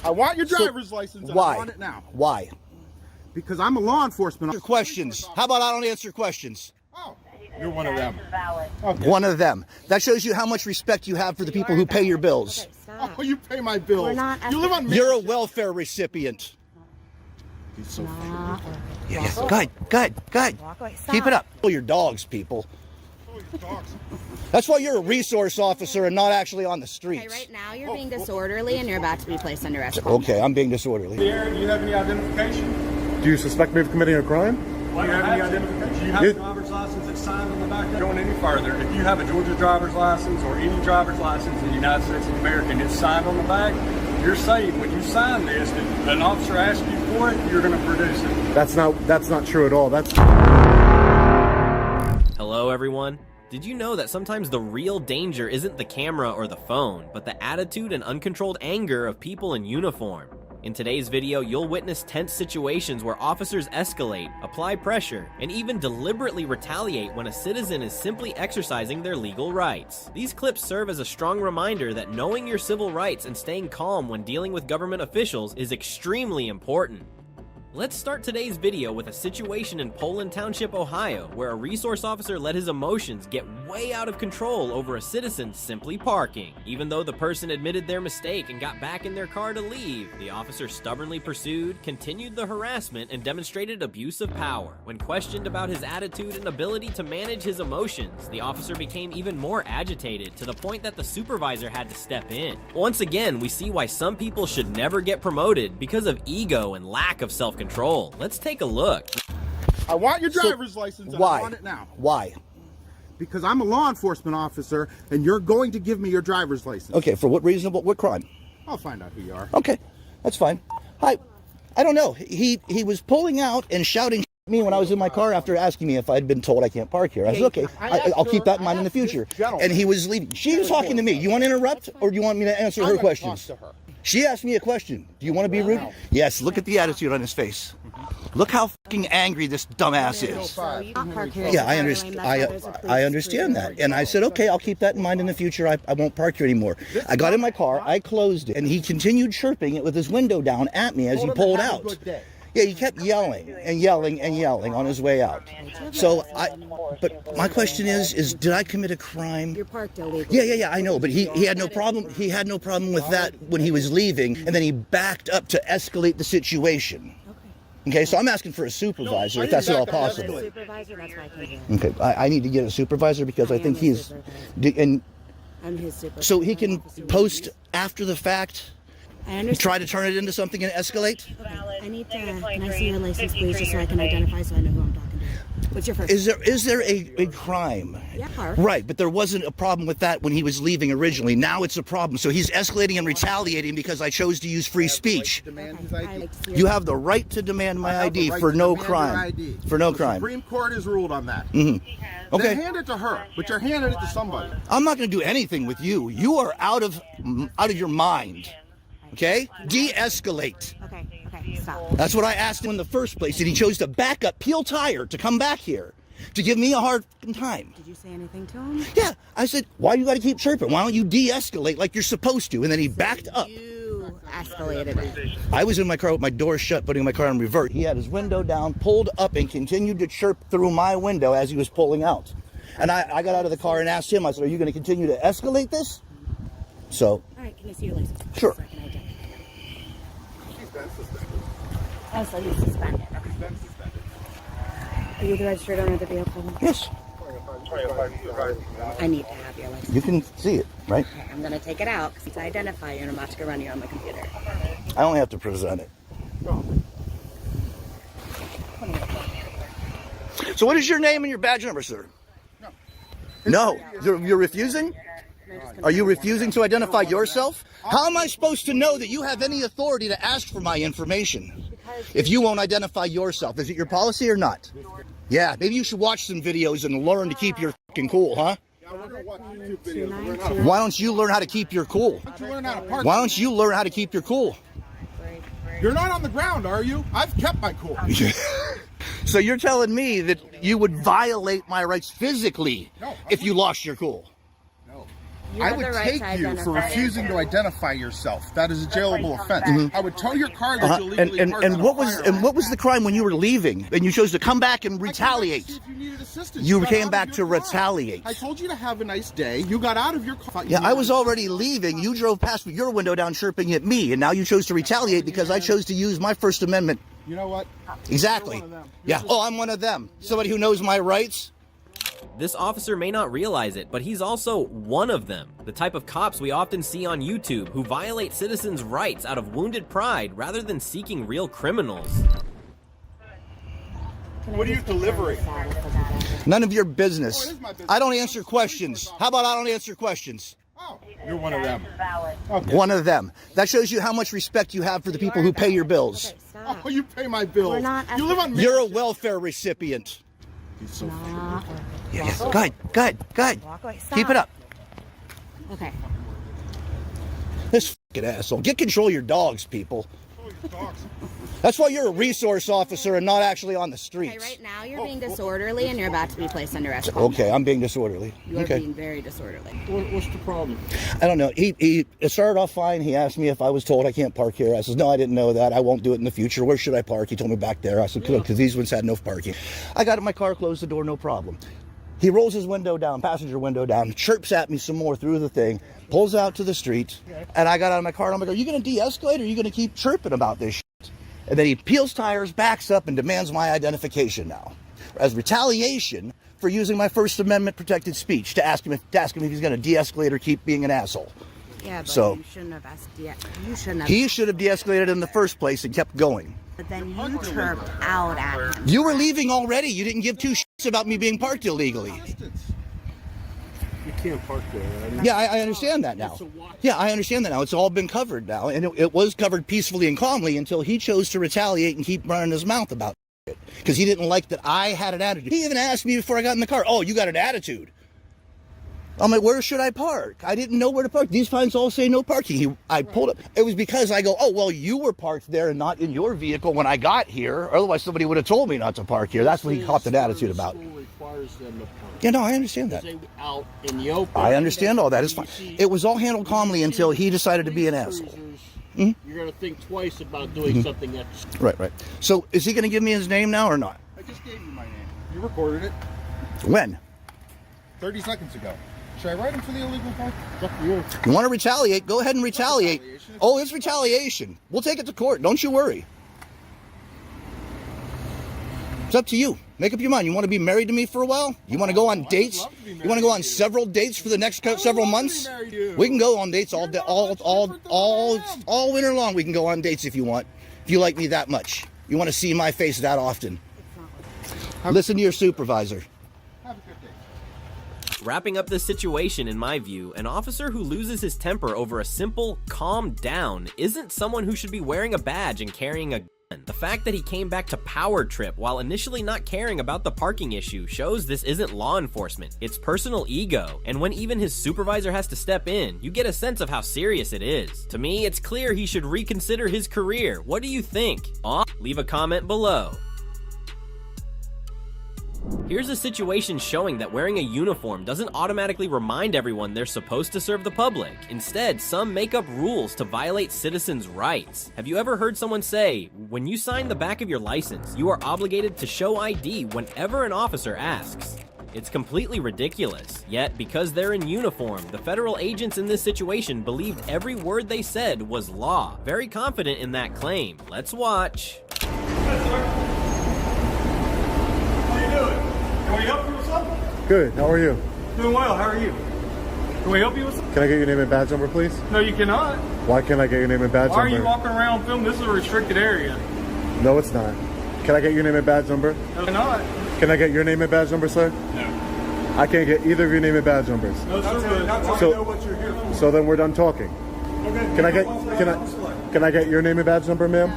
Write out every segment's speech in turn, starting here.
I want your driver's license. And Why? I want it now. Why? Because I'm a law enforcement officer. Questions. How about I don't answer questions? Oh, you're one of them. Okay. One of them. That shows you how much respect you have for the people who pay your bills. Okay, oh, you pay my bills. You live on. You're a welfare recipient. He's so Yeah. Good. Keep it up. Pull your dogs, people. That's why you're a resource officer and not actually on the streets. Okay, right now you're being disorderly and you're about to be placed under arrest. Okay, I'm being disorderly. Do you have any identification? Do you suspect me of committing a crime? Do you have any identification? Do you have a driver's license that's signed on the back? Going any further, if you have a Georgia driver's license or any driver's license in the United States of America and it's signed on the back, you're saying when you sign this, that an officer asks you for it, you're going to produce it. That's not true at all. That's. Hello, everyone. Did you know that sometimes the real danger isn't the camera or the phone, but the attitude and uncontrolled anger of people in uniform? In today's video, you'll witness tense situations where officers escalate, apply pressure, and even deliberately retaliate when a citizen is simply exercising their legal rights. These clips serve as a strong reminder that knowing your civil rights and staying calm when dealing with government officials is extremely important. Let's start today's video with a situation in Poland Township, Ohio, where a resource officer let his emotions get way out of control over a citizen simply parking. Even though the person admitted their mistake and got back in their car to leave, the officer stubbornly pursued, continued the harassment, and demonstrated abuse of power. When questioned about his attitude and ability to manage his emotions, the officer became even more agitated, to the point that the supervisor had to step in. Once again, we see why some people should never get promoted because of ego and lack of self-control. Let's take a look. I want your driver's license. And I want it now. Why? Because I'm a law enforcement officer, and you're going to give me your driver's license. Okay, for what reason? What crime? I'll find out who you are. Okay, that's fine. I don't know. He was pulling out and shouting at me when I was in my car after asking me if I'd been told I can't park here. I said, okay, I'll keep that in mind in the future. And he was leaving. She was talking to me. You want to interrupt, or do you want me to answer her questions? She asked me a question. Do you want to be rude? Yes, look at the attitude on his face. Look how fucking angry this dumbass is. Yeah, I understand that. And I said, okay, I'll keep that in mind in the future. I won't park here anymore. I got in my car, I closed it, and he continued chirping it with his window down at me as he pulled out. Yeah, he kept yelling and yelling and yelling on his way out. So but my question is did I commit a crime? You're parked illegally. Yeah, I know, but he had no problem. He had no problem with that when he was leaving, and then he backed up to escalate the situation. Okay, so I'm asking for a supervisor if that's at all possible. Okay, I need to get a supervisor because I think he's, and I'm his supervisor. So he can post after the fact. I understand. Try to turn it into something and escalate? Okay. I need to, can I see your license, please, just so I can identify so I know who I'm talking to? What's your first name? Is there a crime? Yeah, car. Right, but there wasn't a problem with that when he was leaving originally. Now it's a problem. So he's escalating and retaliating because I chose to use free speech. You have the right to demand my ID for no crime. For no crime. The Supreme Court has ruled on that. Mm-hmm. Okay. Then hand it to her, but you're handing it to somebody. I'm not going to do anything with you. You are out of your mind. Okay? De-escalate. Okay, stop. That's what I asked him in the first place, and he chose to back up, peel tire, to come back here, to give me a hard time. Did you say anything to him? Yeah, I said, why you got to keep chirping? Why don't you de-escalate like you're supposed to? And then he backed up. You escalated it. I was in my car with my door shut, putting my car in reverse. He had his window down, pulled up, and continued to chirp through my window as he was pulling out. And I got out of the car and asked him, I said, are you going to continue to escalate this? So. All right, can I see your license? Sure. Oh, so he's suspended. Okay. He's been suspended. Are you the registered owner of the vehicle? Yes. I need to have your license. You can see it, right? Okay, I'm going to take it out because I identify you and I'm about to go run you on my computer. I only have to present it. So what is your name and your badge number, sir? No. You're refusing? Are you refusing to identify yourself? How am I supposed to know that you have any authority to ask for my information if you won't identify yourself? Is it your policy or not? Yeah, maybe you should watch some videos and learn to keep your fucking cool, huh? Why don't you learn how to keep your cool? Why don't you learn how to keep your cool? You're not on the ground, are you? I've kept my cool. So you're telling me that you would violate my rights physically if you lost your cool? No. You I have would the right take to you for identify refusing to identify yourself. That is a jailable offense. I would tow your car that you And illegally parked and on a what was firearm. the crime when you were leaving and you chose to come back and I came back to retaliate? see if you needed assistance. You got came out of back your to car. retaliate. I told you to have a nice day. You got out of your car. Yeah, I was already leaving. You drove past with your window down chirping at me, and now you chose to retaliate because I chose to use my First Amendment. You know what? Exactly. You're one of them. Yeah. Oh, I'm one of them. Somebody who knows my rights. This officer may not realize it, but he's also one of them. The type of cops we often see on YouTube who violate citizens' rights out of wounded pride rather than seeking real criminals. What are you delivering? None of your Oh, business. it is my business. I don't answer questions. How about I don't answer questions? Oh, you're one of them. One of them. That shows you how much respect you have for the people who pay your bills. Okay, stop. Oh, you pay my bills. We're not You live on. You're a welfare recipient. He's so Not- Yeah. Go ahead. Go ahead. Go ahead. Walk away. Keep Stop. it up. Okay. This fucking asshole. Get control of your dogs, people. dogs. That's why you're a resource officer and not actually on the Okay, streets. right now you're being disorderly and you're about to be placed under arrest. Okay, I'm being disorderly. You are Okay. being very disorderly. What's the problem? I don't know. It started off fine. He asked me if I was told I can't park here. I says, no, I didn't know that. I won't do it in the future. Where should I park? He told me back there. I said, because these ones had no parking. I got in my car, closed the door, no problem. He rolls his window down, passenger window down, chirps at me some more through the thing, pulls out to the street, and I got out of my car and I'm like, are you going to de-escalate or are you going to keep chirping about this shit? And then he peels tires, backs up, and demands my identification now as retaliation for using my First Amendment protected speech to ask him if he's going to de-escalate or keep being an asshole. Yeah, but So- you shouldn't have asked. You shouldn't have. He should have de-escalated in the first place and kept going. But then you chirped out at him. You were leaving already. You didn't give two shits about me being parked illegally. You can't park there. Right? Yeah, I understand that now. Yeah, I understand that now. It's all been covered now. And it was covered peacefully and calmly until he chose to retaliate and keep running his mouth about it. Because he didn't like that I had an attitude. He even asked me before I got in the car, oh, you got an attitude. I'm like, where should I park? I didn't know where to park. These signs all say no parking. I pulled up. It was because I go, oh, well, you were parked there and not in your vehicle when I got here. Otherwise, somebody would have told me not to park here. That's what he copped an attitude about. Requires them to park. Yeah, no, I understand that. They out in the open. I understand all that. It's fine. It was all handled calmly until he decided to be an asshole. You're going to think twice about doing something that's... Right, right. So is he going to give me his name now or not? I just gave you my name. You recorded it When? 30 seconds ago. Should I write him for the illegal park? You want to retaliate? Go ahead and retaliate. Oh, it's retaliation. We'll take it to court. Don't you worry. It's up to you. Make up your mind. You want to be married to me for a while? You want to go on dates? You want to go on several dates for the next several months? We can go on dates all winter long. We can go on dates if you want. If you like me that much. You want to see my face that often. Listen to your supervisor. Have a good day. Wrapping up this situation, in my view, an officer who loses his temper over a simple calm down isn't someone who should be wearing a badge and carrying a gun. The fact that he came back to power trip while initially not caring about the parking issue shows this isn't law enforcement, it's personal ego. And when even his supervisor has to step in, you get a sense of how serious it is. To me, it's clear he should reconsider his career. What do you think? Leave a comment below. Here's a situation showing that wearing a uniform doesn't automatically remind everyone they're supposed to serve the public. Instead, some make up rules to violate citizens' rights. Have you ever heard someone say, when you sign the back of your license, you are obligated to show ID whenever an officer asks? It's completely ridiculous. Yet, because they're in uniform, the federal agents in this situation believed every word they said was law. Very confident in that claim. Let's watch. Can we help you with something? Good. How are you? Doing well. How are you? Can we help you with something? Can I get your name and badge number, please? No, you cannot. Why can't I get your name and badge Why are number? you walking around filming? This is a restricted area. No, it's not. Can I get your name and badge number? No, cannot. Can I get your name and badge number, sir? No. I can't get either of your name and badge numbers. No, sir. That's how So- I know what you're here for. So then we're done talking. Okay. Can I get your name and badge number, ma'am?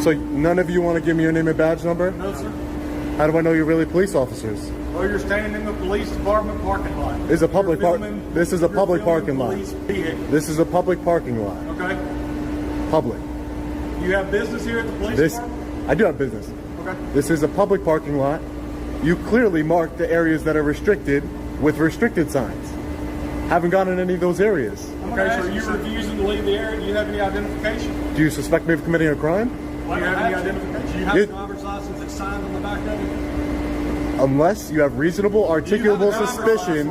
So none of you want to give me your name and badge number? No, sir. How do I know you're really police officers? Well, you're standing in the police department parking lot. This is a public You're park. filming- This is a you're public filming parking lot. police vehicle. This is a public parking lot. Okay. Public. You have business here at the police This, department? I do have business. Okay. This is a public parking lot. You clearly marked the areas that are restricted with restricted signs. Haven't gone in any of those areas. Okay, so you're refusing to leave the area. Do you have any identification? Do you suspect me of committing a crime? Do you have any identification? Do you have a driver's license that's signed on the back of it? Unless you have reasonable articulable suspicion,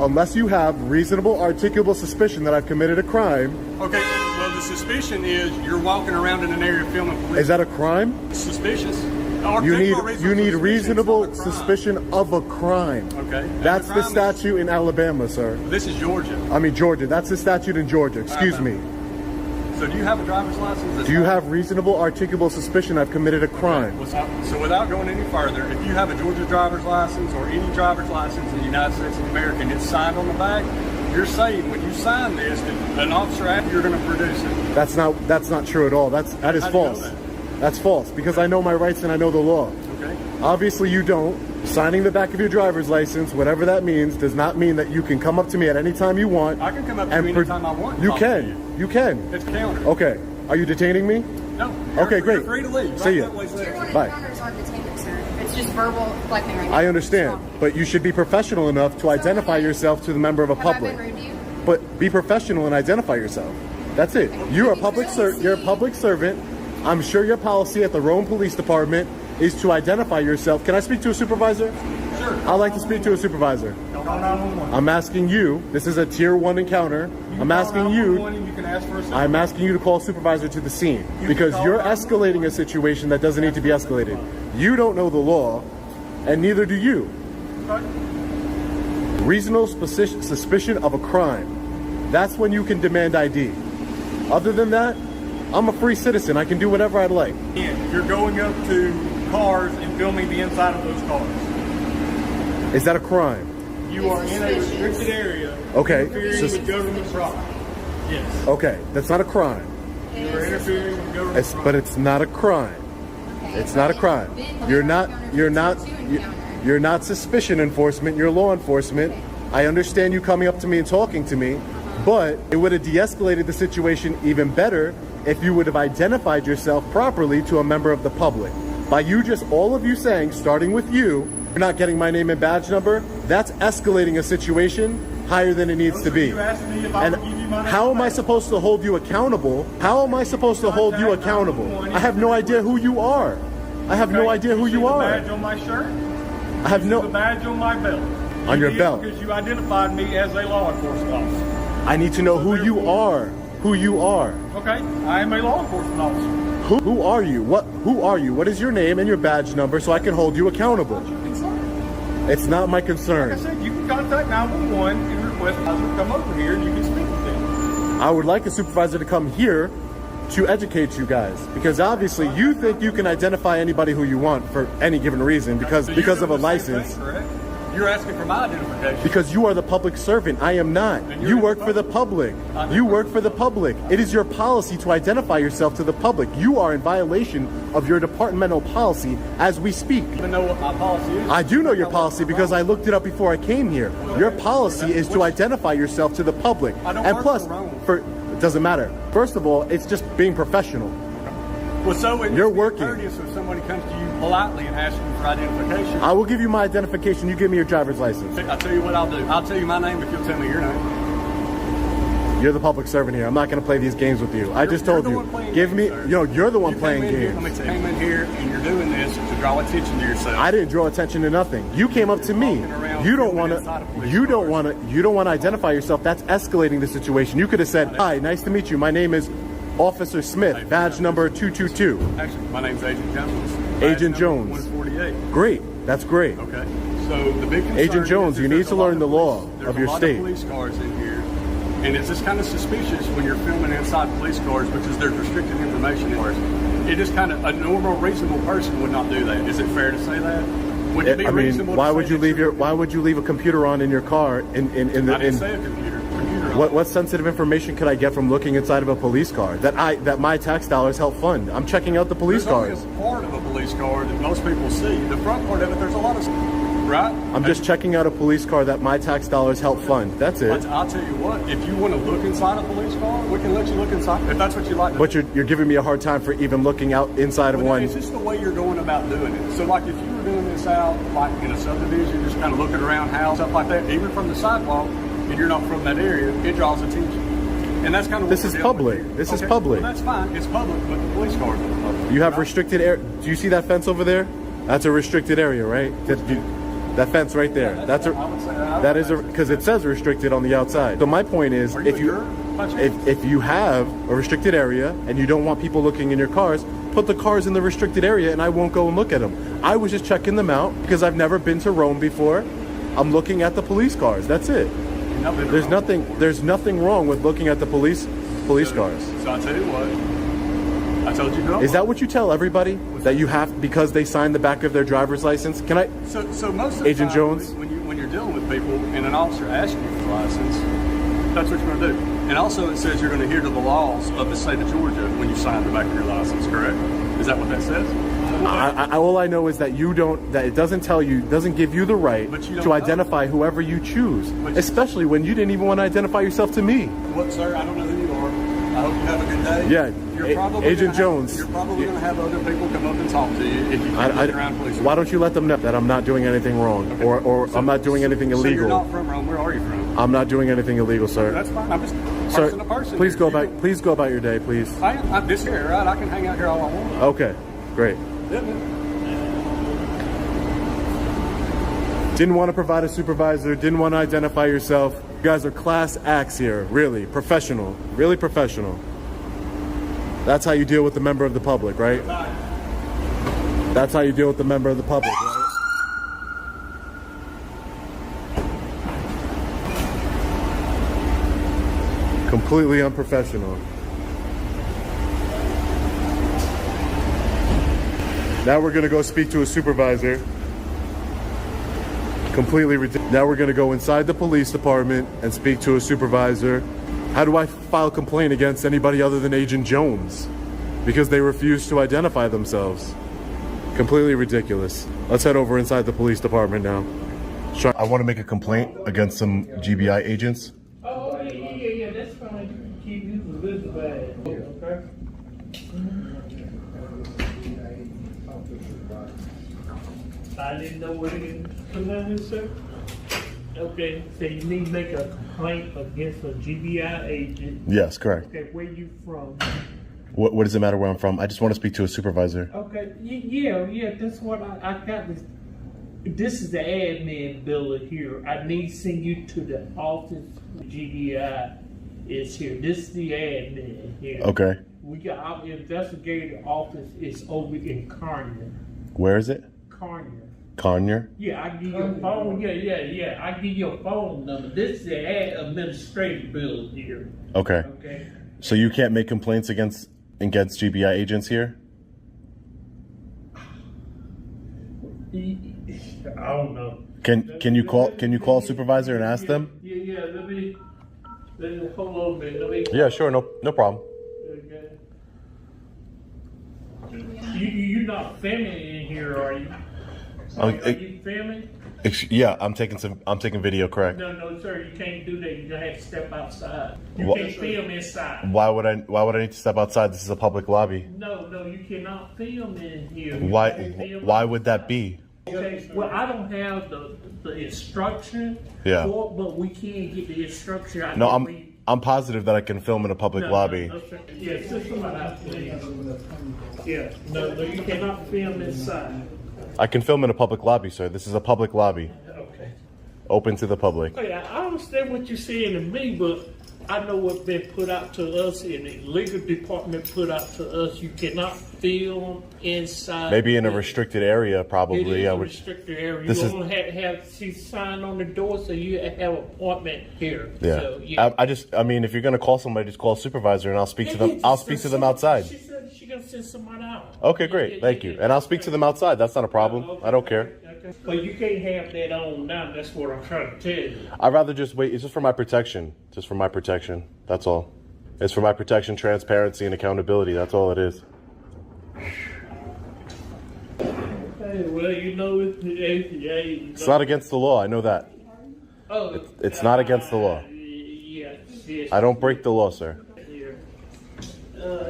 unless you have reasonable articulable suspicion that I've committed a crime. Okay, well the suspicion is you're walking around in an area filming police. Is that a crime? Suspicious. You need reasonable suspicion of a crime. Okay. That's the statute in Alabama, sir. This is Georgia. I mean Georgia. That's the statute in Georgia. Excuse me. So do you have a driver's license? Do you have reasonable articulable suspicion I've committed a crime? So without going any further, if you have a Georgia driver's license or any driver's license in the United States of America and it's signed on the back, you're saying when you sign this, an officer after you're going to produce it. That's not true at all. That is false. That's false because I know my rights and I know the law. Okay. Obviously you don't. Signing the back of your driver's license, whatever that means, does not mean that you can come up to me at any time you want. I can come up to you anytime I want. You can. You can. It's counter. Okay. Are you detaining me? No. Okay, great. You're free to leave. See ya. Bye. It's just verbal collecting right now. I understand, but you should be professional enough to identify yourself to the member of a public. Have I been rude to you? But be professional and identify yourself. That's it. You're a public servant. I'm sure your policy at the Rome Police Department is to identify yourself. Can I speak to a supervisor? Sure. I'd like to speak to a supervisor. I'm asking you. This is a tier 1 encounter. I'm asking you. I'm asking you to call a supervisor to the scene because you're escalating a situation that doesn't need to be escalated. You don't know the law, and neither do you. Reasonable suspicion of a crime. That's when you can demand ID. Other than that, I'm a free citizen. I can do whatever I'd like. You're going up to cars and filming the inside of those cars. Is that a crime? You are in a restricted area. Okay. Interfering with government property. Yes. Okay, that's not a crime. You are interfering with government property. But it's not a crime. It's not a crime. You're not suspicion enforcement. You're law enforcement. I understand you coming up to me and talking to me, but it would have de-escalated the situation even better if you would have identified yourself properly to a member of the public. By all of you saying, starting with you, you're not getting my name and badge number, that's escalating a situation higher than it needs to be. And how am I supposed to hold you accountable? How am I supposed to hold you accountable? I have no idea who you are. I have no idea who you are. The badge on my shirt? I have no... The badge on my belt. On your belt. Because you identified me as a law enforcement officer. I need to know who you are. Who you are. Okay, I am a law enforcement officer. Who are you? Who are you? What is your name and your badge number so I can hold you accountable? It's not my concern. Like I said, you can contact 911 and request a supervisor to come over here and you can speak with them. I would like a supervisor to come here to educate you guys because obviously you think you can identify anybody who you want for any given reason because of a license. Correct? You're asking for my identification. Because you are the public servant. I am not. You work for the public. You work for the public. It is your policy to identify yourself to the public. You are in violation of your departmental policy as we speak. You know what my policy is? I do know your policy because I looked it up before I came here. Your policy is to identify yourself to the public. And plus, it doesn't matter. First of all, it's just being professional. Well, so you're working. Courteous if somebody comes to you politely and asks you for identification. I will give you my identification. You give me your driver's license. I'll tell you what I'll do. I'll tell you my name if you'll tell me your name. You're the public servant here. I'm not going to play these games with you. I just told you. Give me. You're the one playing games. You came in here and you're doing this to draw attention to yourself. I didn't draw attention to nothing. You came up to me. You don't want to. You don't want to identify yourself. That's escalating the situation. You could have said, "Hi, nice to meet you. My name is Officer Smith, badge number 222. Actually, my name's Agent Jones. Agent Jones. 148. Great. That's great. Okay. So the big concern Agent Jones, you need to learn the law of your state. There's a lot of police cars in here, and it's just kind of suspicious when you're filming inside police cars because there's restricted information in cars. It just kind of a normal, reasonable person would not do that. Is it fair to say that? Would it be reasonable? Why would you leave a computer on in your car? I didn't say a computer. What sensitive information could I get from looking inside of a police car that my tax dollars help fund? I'm checking out the police cars. There's only a part of a police car that most people see. The front part of it, there's a lot of right? I'm just checking out a police car that my tax dollars help fund. That's it. But I'll tell you what, if you want to look inside a police car, we can let you look inside, if that's what you like. But you're giving me a hard time for even looking out inside of Well, one. it's just the way you're going about doing it. So, like, if you were doing this out, like, in a subdivision, just kind of looking around house, stuff like that, even from the sidewalk, and you're not from that area, it draws attention. And that's kind of what This is public. This is public. Well, that's fine. It's public, but the police cars are public. You have restricted area. Do you see that fence over there? That's a restricted area, right? That fence right there. Yeah, that's a. I would say that. That is a, because it says restricted on the outside. So my point is, if you have a restricted area and you don't want people looking in your cars, put the cars in the restricted area, and I won't go and look at them. I was just checking them out because I've never been to Rome before. I'm looking at the police cars. That's it. There's nothing wrong with looking at the police cars. So I'll tell you what. I told you no. Is that what you tell everybody? That you have, because they signed the back of their driver's license? Can I? So most of the Agent time, Jones? when you're dealing with people and an officer asks you for the license, that's what you're going to do. And also it says you're going to adhere to the laws of the state of Georgia when you sign the back of your license, correct? Is that what that says? All I know is that that it doesn't tell you, doesn't give you the right to identify whoever you choose, especially when you didn't even want to identify yourself to me. What, sir? I don't know who you are. I hope you have a good day. Yeah, Agent Jones. You're probably going to have other people come up and talk to you if you keep around police. Why don't you let them know that I'm not doing anything wrong, or I'm not doing anything illegal? So you're not from Rome. Where are you from? I'm not doing anything illegal, sir. That's fine. I'm just Sir, person to person. please go back. Please go about your day, please. I'm this here, right? I can hang out here all I want. Okay, great. Yeah, man. Didn't want to provide a supervisor, didn't want to identify yourself. You guys are class acts here, really professional, really professional. That's how you deal with a member of the public, right? That's how you deal with the member of the public, right? Completely unprofessional. Now we're gonna go speak to a supervisor. Completely ridiculous. Now we're gonna go inside the police department and speak to a supervisor. How do I file a complaint against anybody other than Agent Jones? Because they refuse to identify themselves. Completely ridiculous. Let's head over inside the police department now. I want to make a complaint against some GBI agents. Oh, yeah, that's fine. Keep using this bag, okay? I didn't know what it is, sir. Okay, so you need to make a complaint against a GBI agent. Yes, correct. Okay, where you from? What does it matter where I'm from? I just want to speak to a supervisor. Okay, yeah, that's what I got this. This is the admin building here. I need to send you to the office. GBI is here. This is the admin here. Okay. We got our investigator office is over in Carnier. Where is it? Carnier. Carnier? Yeah, I give you a phone. Yeah. I give you a phone number. This is the administrative building here. Okay. Okay. So you can't make complaints against GBI agents here? I don't know. Can you call a supervisor and ask them? Yeah. Let me hold on a minute. Yeah, sure. No problem. Okay. You're not filming in here, are you? Are you filming? Yeah, I'm taking video, correct? No, sir. You can't do that. You're gonna have to step outside. You can't film inside. Why would I need to step outside? This is a public lobby. No, you cannot film in here. Why would that be? Okay. Well, I don't have the instruction. Yeah. But we can get the instruction. I'm positive that I can film in a public lobby. No, sir. Yeah, sit somebody out, please. Yeah. No, you cannot film inside. I can film in a public lobby, sir. This is a public lobby. Okay. Open to the public. Hey, I understand what you're saying to me, but I know what's been put out to us in the legal department put out to us. You cannot film inside. Maybe in a restricted area, probably. It is a restricted area. You don't have to sign on the door, so you have an appointment here. Yeah. So, yeah. I mean, if you're gonna call somebody, just call a supervisor, and I'll speak to them. I'll speak to them outside. She said she's gonna send somebody out. Okay, great. Thank you. And I'll speak to them outside. That's not a problem. I don't care. Okay. But you can't have that on now. That's what I'm trying to tell you. I'd rather just wait. It's just for my protection. Just for my protection. That's all. It's for my protection, transparency, and accountability. That's all it is. Okay. Well, you know it's the ACA. It's not against the law. I know that. Oh, It's not against the law. yes, yes. I don't break the law, sir. Here.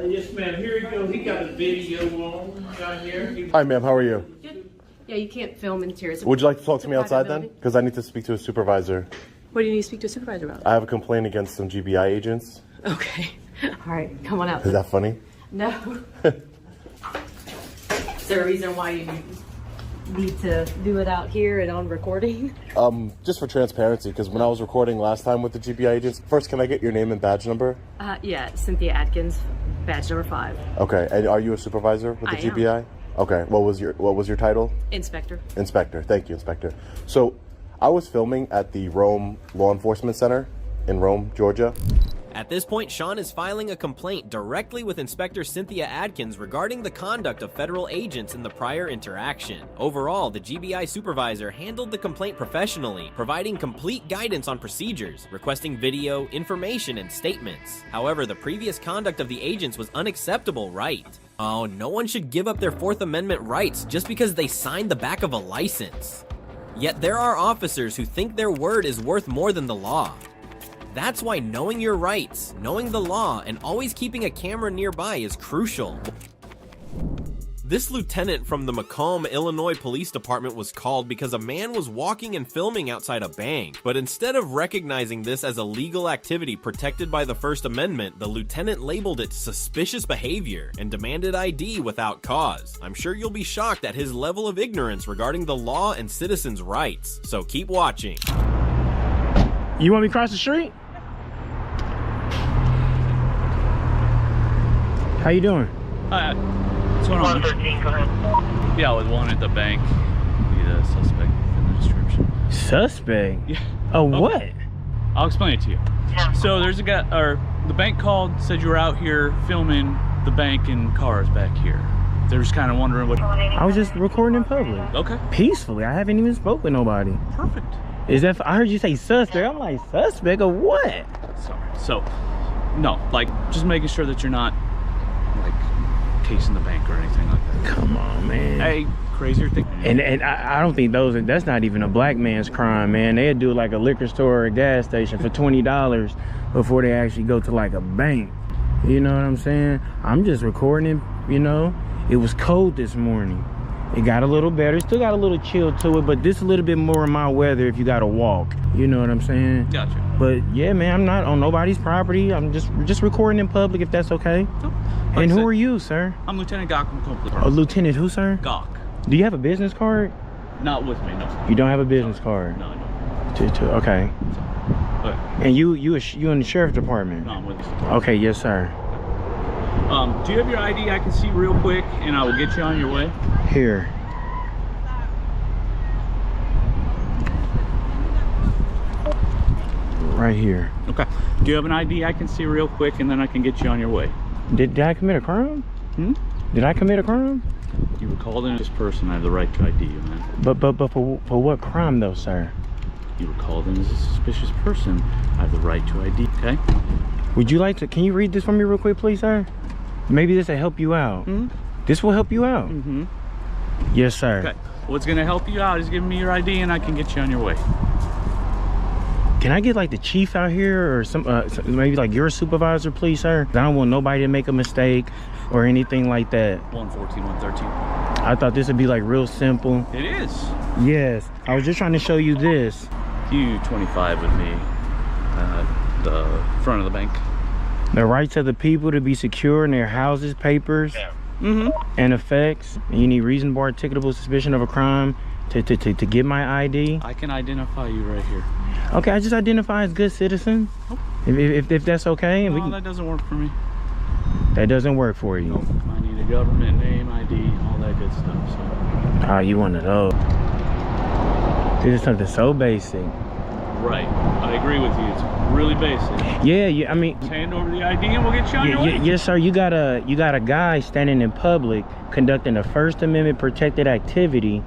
Yes, ma'am. Here you go. He got a video on down here. Hi, ma'am. How are you? Yeah, you can't film interiors. Would you like to talk to me outside then? Because I need to speak to a supervisor. What do you need to speak to a supervisor about? I have a complaint against some GBI agents. Okay. All right, come on out. Is that funny? No. Is there a reason why you need to do it out here and on recording? Just for transparency, because when I was recording last time with the GBI agents, first, can I get your name and badge number? Yeah, Cynthia Atkins, badge number 5. Okay, and are you a supervisor with the I am. GBI? Okay, what was your title? Inspector. Inspector. Thank you, Inspector. So, I was filming at the Rome Law Enforcement Center in Rome, Georgia. At this point, Sean is filing a complaint directly with Inspector Cynthia Adkins regarding the conduct of federal agents in the prior interaction. Overall, the GBI supervisor handled the complaint professionally, providing complete guidance on procedures, requesting video, information, and statements. However, the previous conduct of the agents was unacceptable, right? Oh, no one should give up their Fourth Amendment rights just because they signed the back of a license. Yet there are officers who think their word is worth more than the law. That's why knowing your rights, knowing the law, and always keeping a camera nearby is crucial. This lieutenant from the Macomb, Illinois Police Department was called because a man was walking and filming outside a bank. But instead of recognizing this as a legal activity protected by the First Amendment, the lieutenant labeled it suspicious behavior and demanded ID without cause. I'm sure you'll be shocked at his level of ignorance regarding the law and citizens' rights. So keep watching. You want me to cross the street? How you doing? Hi. What's going on? 113, go ahead. Yeah, with one at the bank. Be the suspect in the description. Suspect? Yeah. Oh, what? I'll explain it to you. Yeah. So there's a guy, or the bank called, said you were out here filming the bank and cars back here. They're just kind of wondering what. I was just recording in public. Okay. Peacefully. I haven't even spoke with nobody. Perfect. Is that? I heard you say suspect. I'm like, suspect of what? Sorry. So, no, like just making sure that you're not like casing the bank or anything like that. Come on, man. Hey, crazier thing. And I don't think that's not even a black man's crime, man. They'd do like a liquor store or a gas station for $20 before they actually go to like a bank. You know what I'm saying? I'm just recording, you know. It was cold this morning. It got a little better. It still got a little chill to it, but this a little bit more of my weather if you gotta walk. You know what I'm saying? Gotcha. But yeah, man, I'm not on nobody's property. I'm just recording in public if that's okay. So, And who are you, sir? I'm Lieutenant Gok from Copeland. A lieutenant who, sir? Gok. Do you have a business card? Not with me, no. You don't have a business card? No, no. Okay. Okay. And you in the sheriff's department? No, I'm with you. Okay, yes, sir. Do you have your ID I can see real quick and I will get you on your way? Here. Right here. Okay. Do you have an ID I can see real quick and then I can get you on your way? Did I commit a crime? Did I commit a crime? You were called in as this person. I have the right to ID you, man. But for what crime though, sir? You were called in as a suspicious person. I have the right to ID, okay? Would you like to, can you read this for me real quick, please, sir? Maybe this will help you out. This will help you out. Yes, sir. Okay. What's gonna help you out is giving me your ID and I can get you on your way. Can I get like the chief out here or some maybe like your supervisor, please, sir? I don't want nobody to make a mistake or anything like that. 114, 113. I thought this would be like real simple. It is. Yes. I was just trying to show you this. U25 with me. The front of the bank. The rights of the people to be secure in their houses, papers, and effects. And you need reasonable articulable suspicion of a crime to get my ID. I can identify you right here. Okay, I just identify as good citizen. If that's okay. No, that doesn't work for me. That doesn't work for you. Nope. I need a government name, ID, all that good stuff. So. Oh, you one of those. This is something so basic. Right. I agree with you. It's really basic. Yeah, I mean, Just hand over the ID and we'll get you on your way. Yes, sir. You got a guy standing in public conducting a First Amendment protected activity,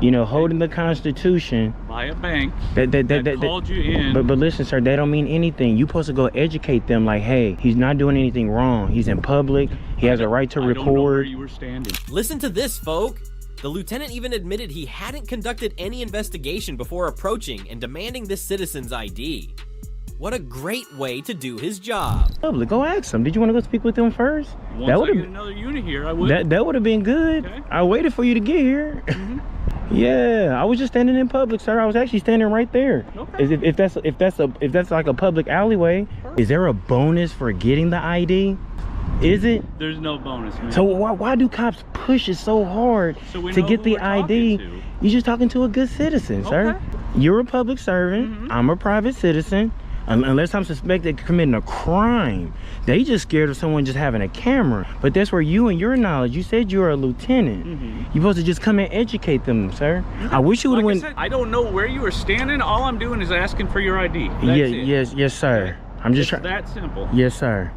you know, holding the Constitution. By a bank that called you in. But listen, sir, they don't mean anything. You supposed to go educate them like, hey, he's not doing anything wrong. He's in public. He has a right to record. I don't know where you were standing. Listen to this, folk. The lieutenant even admitted he hadn't conducted any investigation before approaching and demanding this citizen's ID. What a great way to do his job. Go ask him. Did you want to go speak with him first? Once I get another unit here, I would. That would have been good. Okay. I waited for you to get here. Yeah, I was just standing in public, sir. I was actually standing right there. Okay. If that's like a public alleyway, is there a bonus for getting the ID? Is it? There's no bonus, man. So why do cops push it so hard to get the ID? You're just talking to a good citizen, sir. You're a public servant. I'm a private citizen. Unless I'm suspected of committing a crime. They just scared of someone just having a camera. But that's where you and your knowledge, you said you're a lieutenant. You're supposed to just come and educate them, sir. I wish you would have went. I don't know where you were standing. All I'm doing is asking for your ID. That's yes, sir. I'm just trying. That simple. Yes, sir.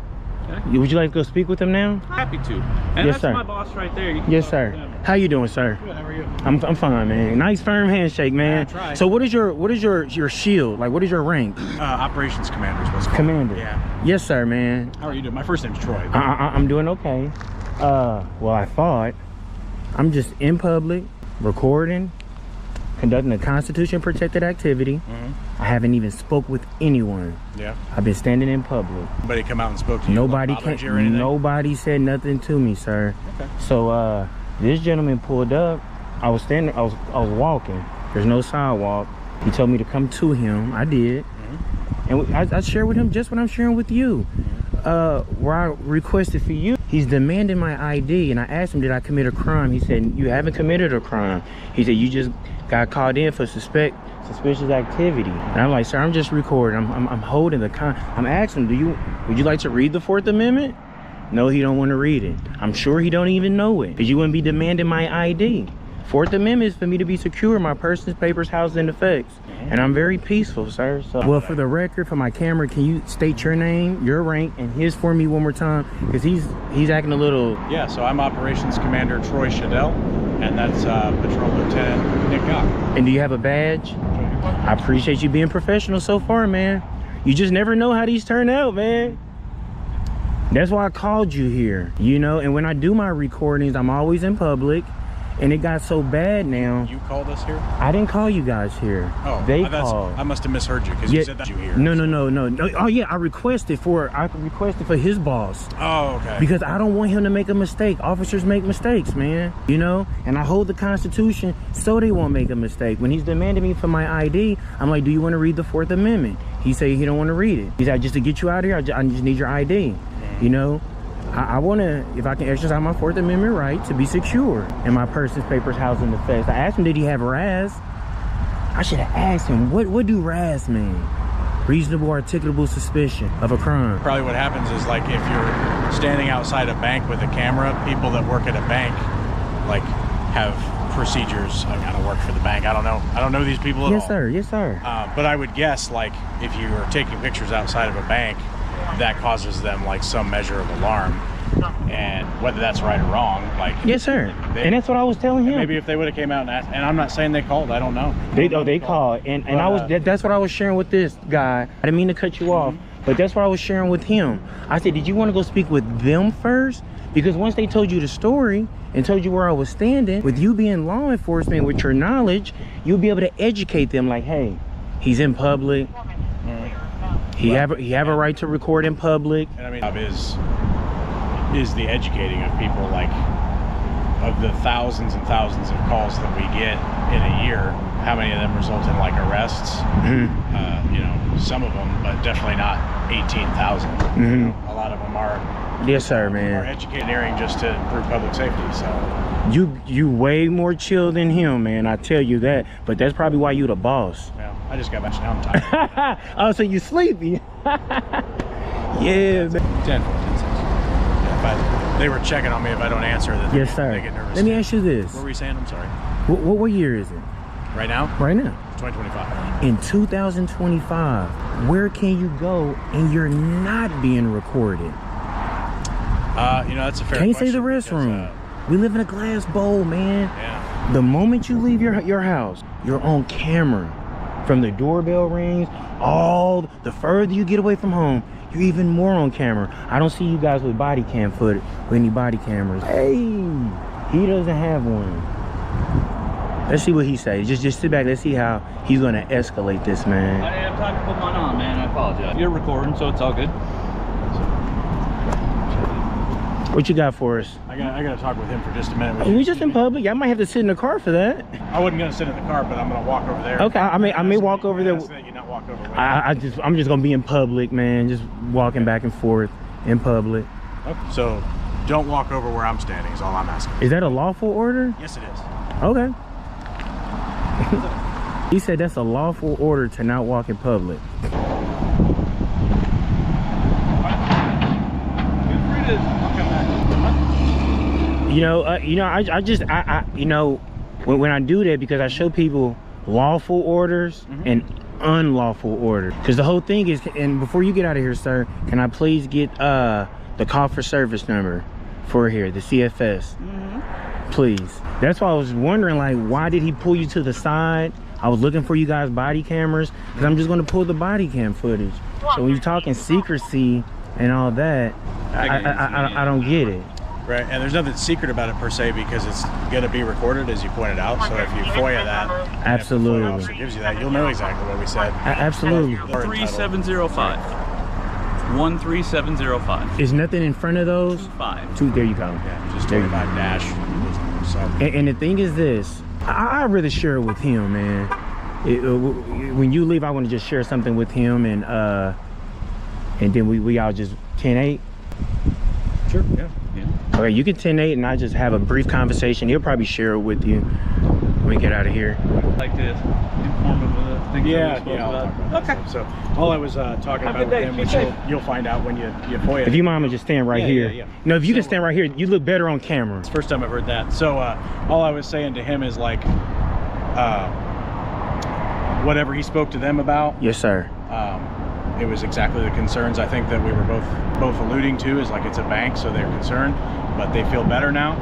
Okay. Would you like to go speak with him now? Happy to. And Yes, that's sir. my boss right there. You can Yes, talk sir. to them. How you doing, sir? Good, how are you? I'm fine, man. Nice firm handshake, man. Yeah, I tried. So what is your shield? Like, what is your rank? Operations commander is what's called. Commander. Yeah. Yes, sir, man. How are you doing? My first name's Troy. I'm doing okay. Well, I thought I'm just in public, recording, conducting a Constitution protected activity. I haven't even spoke with anyone. Yeah. I've been standing in public. Nobody come out and spoke to you? Nobody bothered you or anything? Nobody said nothing to me, sir. Okay. So this gentleman pulled up. I was walking. There's no sidewalk. He told me to come to him. I did. And I shared with him just what I'm sharing with you. Where I requested for you, he's demanding my ID, and I asked him, did I commit a crime? He said, you haven't committed a crime. He said, you just got called in for suspicious activity. And I'm like, sir, I'm just recording. I'm holding I'm asking him, would you like to read the 4th Amendment? No, he don't want to read it. I'm sure he don't even know it, because you wouldn't be demanding my ID. 4th Amendment is for me to be secure, my person's, papers, houses, and effects. And I'm very peaceful, sir. So, well, for the record, for my camera, can you state your name, your rank, and his for me one more time? Because he's acting a little... Yeah, so I'm Operations Commander Troy Shadell, and that's Patrol Lieutenant Nick Gock. And do you have a badge? I appreciate you being professional so far, man. You just never know how these turn out, man. That's why I called you here, you know? And when I do my recordings, I'm always in public. And it got so bad now. You called us here? I didn't call you guys here. Oh, they called. I must have misheard you, because you said that you here. No. Oh yeah, I requested for his boss. Oh, okay. Because I don't want him to make a mistake. Officers make mistakes, man. You know? And I hold the Constitution so they won't make a mistake. When he's demanding me for my ID, I'm like, do you want to read the 4th Amendment? He said he don't want to read it. He said, just to get you out of here, I just need your ID. You know? I want to, if I can exercise my 4th Amendment right to be secure in my person's, papers, house, and effects. I asked him, did he have RAS? I should have asked him, what do RAS mean? Reasonable articulable suspicion of a crime. Probably what happens is, like, if you're standing outside a bank with a camera, people that work at a bank, like, have procedures. I don't work for the bank. I don't know these people at all. Yes, sir. But I would guess, like, if you are taking pictures outside of a bank, that causes them like some measure of alarm, and whether that's right or wrong, like, yes, sir. And that's what I was telling him. Maybe if they would have came out and asked, and I'm not saying they called, I don't know. They called, and that's what I was sharing with this guy. I didn't mean to cut you off, but that's what I was sharing with him. I said, did you want to go speak with them first? Because once they told you the story and told you where I was standing, with you being law enforcement, with your knowledge, you'll be able to educate them, like, hey, he's in public. He have a right to record in public. And I mean, job is the educating of people. Like, of the thousands and thousands of calls that we get in a year, how many of them result in like arrests? You know, some of them, but definitely not 18,000. You know, a lot of them are. Yes, sir, Are man. educating just to improve public safety. So you way more chill than him, man. I tell you that. But that's probably why you the boss. yeah, I just got back now. I'm tired. Oh, so you sleepy? Yeah, man. 10, 14, 6. Yeah, they were checking on me if I don't answer. That Yes, sir. They get nervous. Let me ask you this. What were you saying? I'm sorry. What year is it? Right now? Right now. 2025. In 2025, where can you go and you're not being recorded? You know, that's a fair Can't question. say the restroom. We live in a glass bowl, man. Yeah. The moment you leave your house, you're on camera. From the doorbell rings, the further you get away from home, you're even more on camera. I don't see you guys with body cam footage, with any body cameras. Hey, he doesn't have one. Let's see what he says. Just sit back. Let's see how he's gonna escalate this, man. I'm trying to put mine on, man. I apologize. You're recording, so it's all good. What you got for us? I got to talk with him for just a minute. We just in public. I might have to sit in the car for that. I wasn't going to sit in the car, but I'm going to walk over there. Okay, I may walk over there. You not walk over. I'm just gonna be in public, man. Just walking back and forth in public. Okay. So don't walk over where I'm standing is all I'm asking. Is that a lawful order? Yes, it is. Okay. He said that's a lawful order to not walk in public. When I do that, because I show people lawful orders and unlawful orders. Because the whole thing is, and before you get out of here, sir, can I please get the call for service number for here, the CFS? Please. That's why I was wondering, like, why did he pull you to the side? I was looking for you guys' body cameras, because I'm just going to pull the body cam footage. So when you're talking secrecy and all that, I don't get it. Right, and there's nothing secret about it per se because it's going to be recorded, as you pointed out. So if you FOIA that, absolutely, if the FOIA officer gives you that, you'll know exactly what we said. Absolutely. 13705. 13705. Is nothing in front of those? 5. There you go. Yeah, just 25 dash. So. And the thing is this, I'd rather share it with him, man. When you leave, I want to just share something with him, and then we all just 10-8. Sure, yeah. Okay, you can 10-8 and I just have a brief conversation. He'll probably share it with you when we get out of here. Like this, informative of the things that we spoke about. Okay. So all I was talking about with him, which you'll find out when you FOIA. If you mind, just stand right here. Yeah. No, if you can stand right here, you look better on camera. It's the first time I've heard that. So all I was saying to him is like, whatever he spoke to them about. Yes, sir. It was exactly the concerns I think that we were both alluding to, is like it's a bank, so they're concerned, but they feel better now.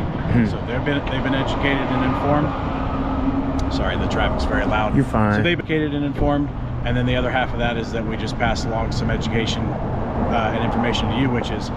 So they've been educated and informed. Sorry, the traffic's very loud. You're fine. So they've been educated and informed, and then the other half of that is that we just passed along some education and information to you, which is,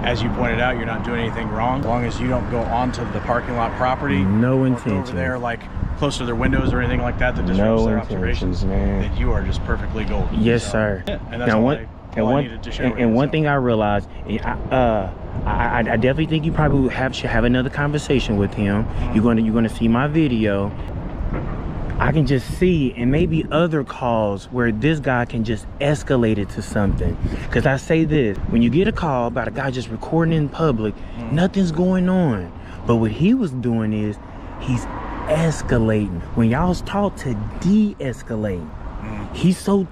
as you pointed out, you're not doing anything wrong. As long as you don't go onto the parking lot property, no intention over there like close to their windows or anything like that that disrupts their observations, man, then you are just perfectly golden. Yes, so, sir. Yeah, and that's all I needed to share with you, one thing I realized, I definitely think you probably should have another conversation with him. You're gonna see my video. I can just see, and maybe other calls where this guy can just escalate it to something. Because I say this, when you get a call about a guy just recording in public, nothing's going on. But what he was doing is, he's escalating. When y'all's taught to de-escalate, he's so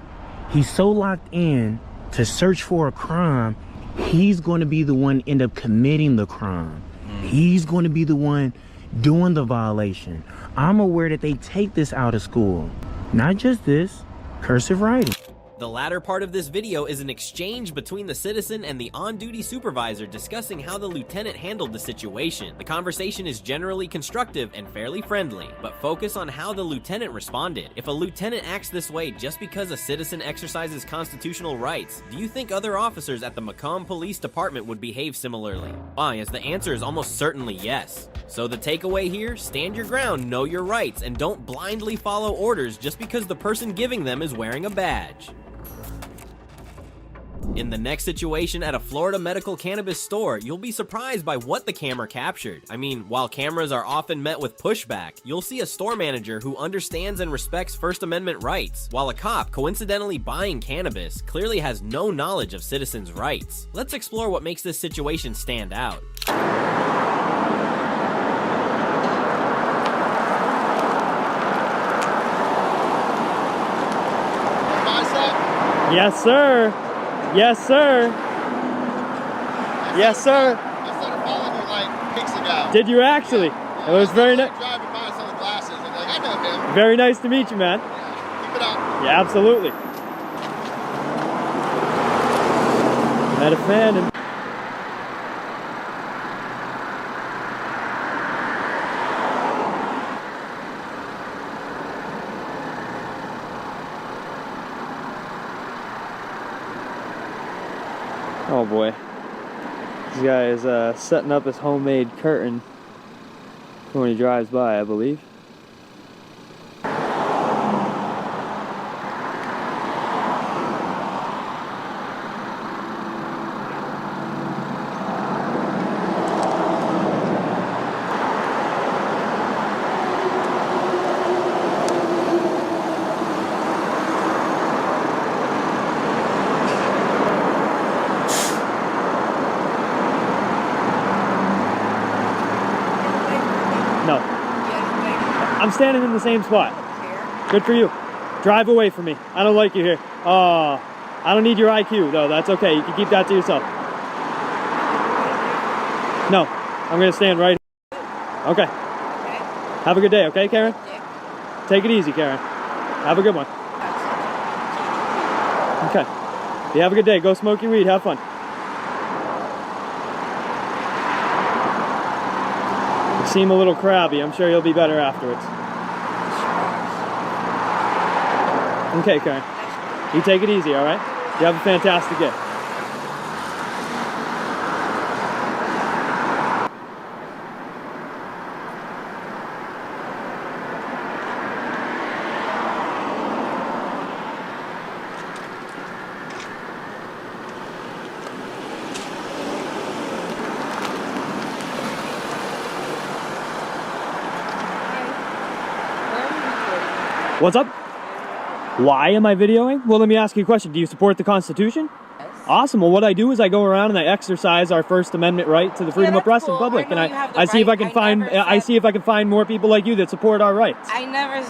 locked in to search for a crime, he's going to be the one end up committing the crime. He's going to be the one doing the violation. I'm aware that they take this out of school. Not just this, cursive writing. The latter part of this video is an exchange between the citizen and the on-duty supervisor discussing how the lieutenant handled the situation. The conversation is generally constructive and fairly friendly, but focus on how the lieutenant responded. If a lieutenant acts this way just because a citizen exercises constitutional rights, do you think other officers at the Macomb Police Department would behave similarly? Why, as the answer is almost certainly yes. So the takeaway here, stand your ground, know your rights, and don't blindly follow orders just because the person giving them is wearing a badge. In the next situation at a Florida medical cannabis store, you'll be surprised by what the camera captured. I mean, while cameras are often met with pushback, you'll see a store manager who understands and respects First Amendment rights, while a cop coincidentally buying cannabis clearly has no knowledge of citizens' rights. Let's explore what makes this situation stand out. Yes, sir. Yes, sir. Yes, sir. I started following you like weeks ago. Did you actually? Yeah. It was very nice. Driving by selling glasses. I'm like, I know him. Very nice to meet you, man. Yeah. Keep it up. Yeah, absolutely. Met a fan and oh boy, this guy is setting up his homemade curtain for when he drives by, I believe. I'm standing in the same spot. Good for you. Drive away from me. I don't like you here. Oh, I don't need your IQ, though. That's okay. You can keep that to yourself. No, I'm going to stand right here. Okay. Have a good day, okay, Karen? Take it easy, Karen. Have a good one. Okay. You have a good day. Go smoke your weed. Have fun. You seem a little crabby. I'm sure you'll be better afterwards. Okay, Karen. You take it easy, all right? You have a fantastic day. What's up? Why am I videoing? Well, let me ask you a question. Do you support the Constitution? Yes. Awesome. Well, what I do is I go around and I exercise our First Amendment right to the freedom of press in public, and I see if I can find more people like you that support our rights. I never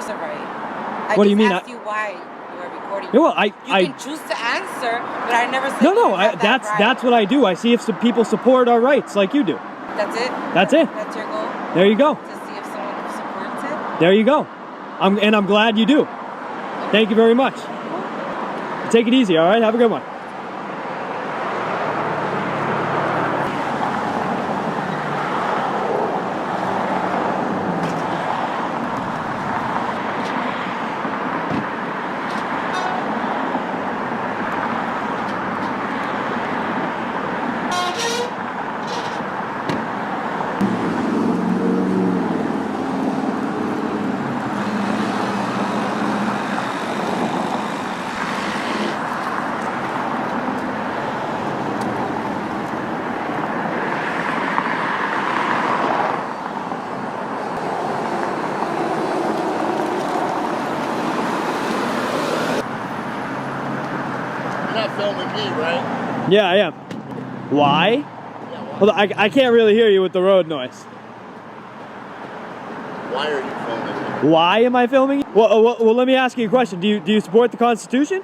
said right. What do you mean? I just asked you why you were recording. Yeah, well, you can choose to answer, but I never said. No, that's what I do. I see if some people support our rights like you do. That's it. That's it. That's your goal. There you go. To see if someone supports it. There you go. I'm glad you do. Thank you very much. Take it easy, all right? Have a good one. Filming me, right? Yeah, I am. Why? Well, I can't really hear you with the road noise. Why are you filming me? Why am I filming you? Well, let me ask you a question. Do you support the Constitution?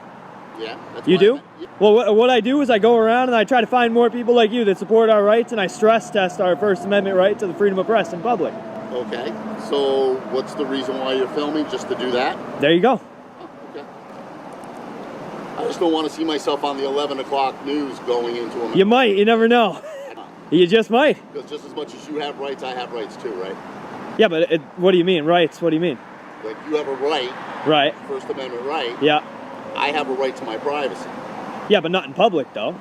Yeah. That's You why do? Well, what I do is I go around and I try to find more people like you that support our rights, and I stress test our First Amendment right to the freedom of press in public. Okay. So what's the reason why you're filming? Just to do that? There you go. I just don't want to see myself on the 11 o'clock news going into a... You might. You never know. You just might. Because just as much as you have rights, I have rights too, right? Yeah, but what do you mean, rights? What do you mean? Like, you have a right. Right. First Amendment right. Yeah. I have a right to my privacy. Yeah, but not in public, though.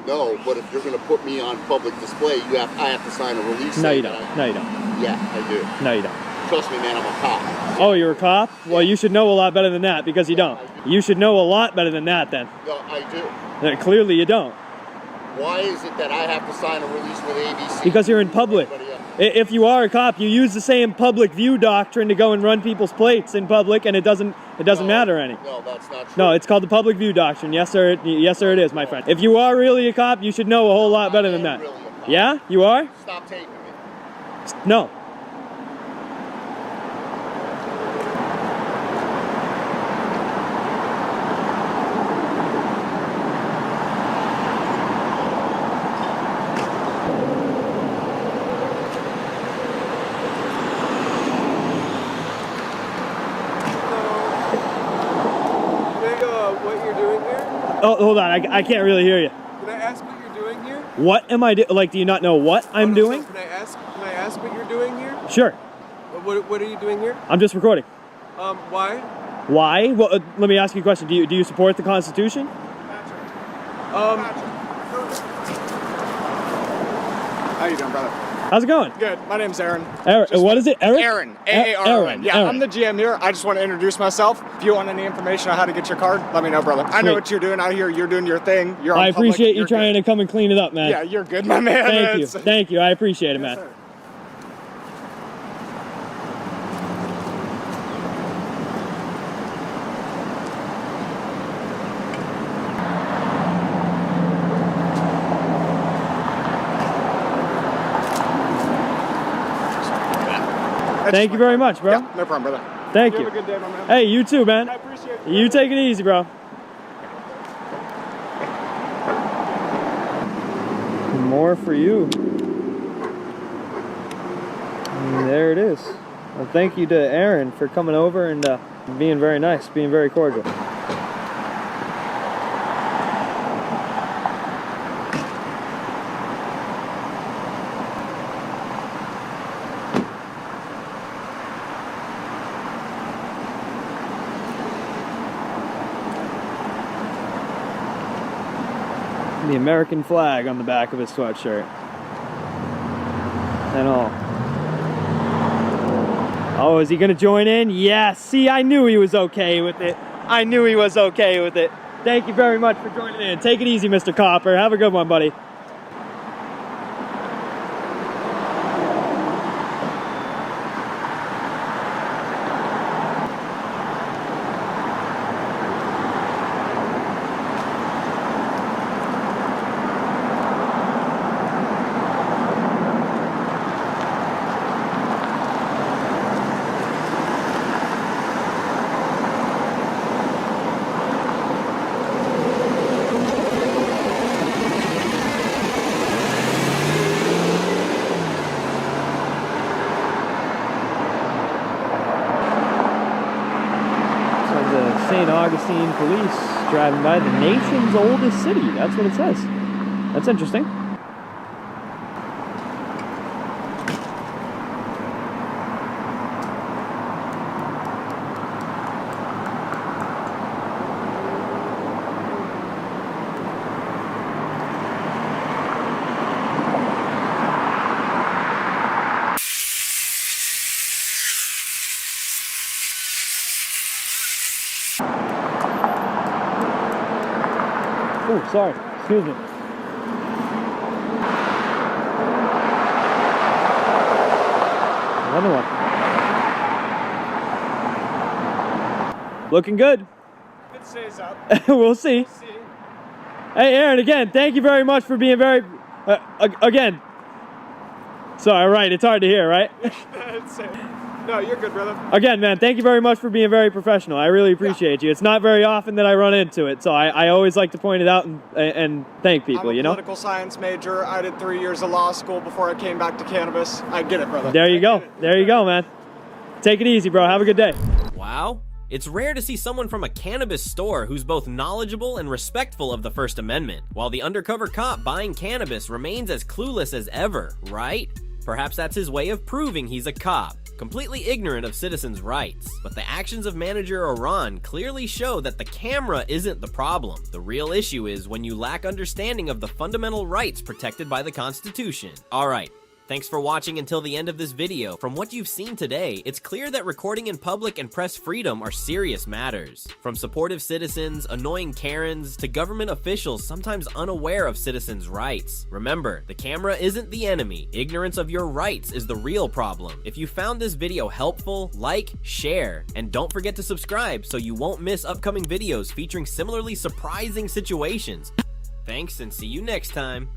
No, but if you're going to put me on public display, I have to sign a release. No, you don't. No, you don't. Yeah, I do. No, you don't. Trust me, man, I'm a cop. Oh, you're a cop? Well, you should know a lot better than that, because you don't. You should know a lot better than that, then. No, I do. Clearly you don't. Why is it that I have to sign a release with ABC? Because you're in public. If you are a cop, you use the same public view doctrine to go and run people's plates in public, and it doesn't matter any. No, that's not true. No, it's called the public view doctrine. Yes, sir. Yes, sir, it is, my friend. If you are really a cop, you should know a whole lot better than that. Really a cop. Yeah? You are? Stop taping me. No. Oh, hold on. I can't really hear you. Can I ask what you're doing here? What am I doing? Like, do you not know what I'm doing? Can I ask what you're doing here? Sure. What are you doing here? I'm just recording. Why? Why? Well, let me ask you a question. Do you support the Constitution? How you doing, brother? How's it going? Good. My name's Aaron. What is it? Eric? Aaron. A-A-R-O-N. Yeah, Aaron. I'm the GM here. I just want to introduce myself. If you want any information on how to get your card, let me know, brother. I know Sweet. what you're doing out here. You're doing your thing. You're on I appreciate public. you trying to come and clean it up, man. Yeah, you're good, my man. Thank you. Thank you. I appreciate it, man. Sir. Thank you very much, bro. Yeah, no problem, brother. Thank you. Have a good day, my man. Hey, you too, man. I appreciate it. You take it easy, bro. More for you. And there it is. Well, thank you to Aaron for coming over and being very nice, being very cordial. The American flag on the back of his sweatshirt. And all. Oh, is he gonna join in? Yes. See, I knew he was okay with it. I knew he was okay with it. Thank you very much for joining in. Take it easy, Mr. Copper. Have a good one, buddy. St. Augustine police driving by the nation's oldest city. That's what it says. That's interesting. Oh, sorry. Excuse me. Another one. Looking good. It stays up. We'll see. Hey, Aaron, again, thank you very much for being very... again. Sorry, right, it's hard to hear, right? No, you're good, brother. Again, man, thank you very much for being very professional. I really appreciate you. It's not very often that I run into it, so I always like to point it out and thank people, you know? I'm a political science major. I did 3 years of law school before I came back to cannabis. I get it, brother. There you go. There you go, man. Take it easy, bro. Have a good day. Wow. It's rare to see someone from a cannabis store who's both knowledgeable and respectful of the First Amendment, while the undercover cop buying cannabis remains as clueless as ever, right? Perhaps that's his way of proving he's a cop, completely ignorant of citizens' rights. But the actions of Manager Iran clearly show that the camera isn't the problem. The real issue is when you lack understanding of the fundamental rights protected by the Constitution. Alright, thanks for watching until the end of this video. From what you've seen today, it's clear that recording in public and press freedom are serious matters. From supportive citizens, annoying Karens, to government officials sometimes unaware of citizens' rights. Remember, the camera isn't the enemy. Ignorance of your rights is the real problem. If you found this video helpful, like, share, and don't forget to subscribe so you won't miss upcoming videos featuring similarly surprising situations. Thanks and see you next time.